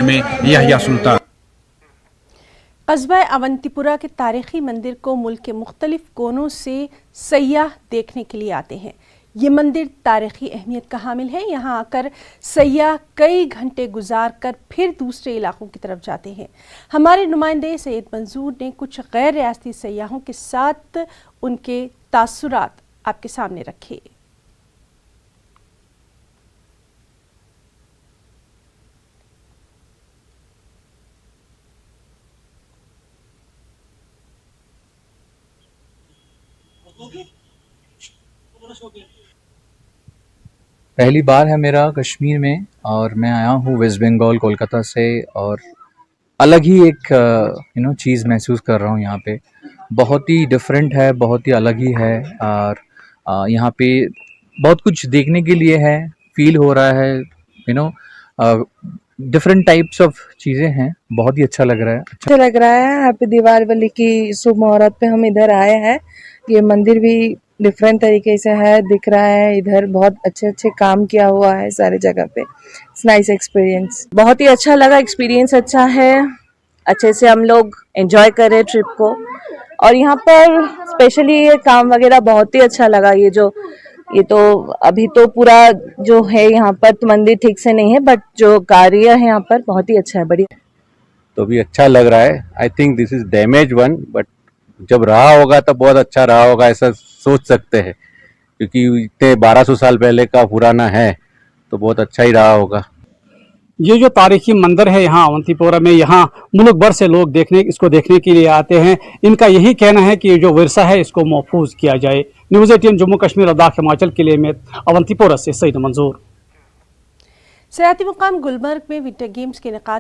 में यहया सुल्तान। कस्बा अवंतीपुरा के तारीखी मंदिर को मुल्क के मुख्तलिफ कोनों से सयाह देखने के लिए आते हैं। ये मंदिर तारीखी अहमियत का हामिल है। यहाँ आकर सयाह कई घंटे गुजार कर फिर दूसरे इलाकों की तरफ जाते हैं। हमारे नुमाइंदे सैयद मंजूर ने कुछ गैर रियासती सयाहों के साथ उनके तासुरात आपके सामने रखे। पहली बार है मेरा कश्मीर में और मैं आया हूँ वेस्ट बंगाल कोलकाता से और अलग ही एक चीज़ महसूस कर रहा हूँ। यहाँ पे बहुत ही डिफरेंट है, बहुत ही अलग ही है और यहाँ पे बहुत कुछ देखने के लिए है, फील हो रहा है, डिफरेंट टाइप्स ऑफ चीज़ें हैं। बहुत ही अच्छा लग रहा है। अच्छा लग रहा है। हैप्पी दीपावली की शुभ मुहूर्त पे हम इधर आए हैं। ये मंदिर भी डिफरेंट तरीके से है, दिख रहा है। इधर बहुत अच्छे काम किया हुआ है सारे जगह पे। इट्स नाइस एक्सपीरियंस, बहुत ही अच्छा लगा। एक्सपीरियंस अच्छा है, अच्छे से हम लोग एंजॉय कर रहे ट्रिप को। और यहाँ पर स्पेशली ये काम वगैरह बहुत ही अच्छा लगा। ये तो अभी तो पूरा जो है यहाँ पर तो मंदिर ठीक से नहीं है, बट जो कार्य है यहाँ पर बहुत ही अच्छा है, बढ़िया। तो भी अच्छा लग रहा है। I think this is damage one, but जब रहा होगा तब बहुत अच्छा रहा होगा, ऐसा सोच सकते हैं, क्योंकि इतने 1200 साल पहले का पुराना है तो बहुत अच्छा ही रहा होगा। ये जो तारीखी मंदिर है यहाँ अवंतीपोरा में, यहाँ मुल्क भर से लोग इसको देखने के लिए आते हैं। इनका यही कहना है कि जो विरसा है इसको महफूज किया जाए। न्यूज़ 18 जम्मू कश्मीर लद्दाख हिमाचल के लिए मैं अवंतीपोरा से सईद मंजूर। सयाहती मुकाम गुलमर्ग में विंटर गेम्स के इनेकाद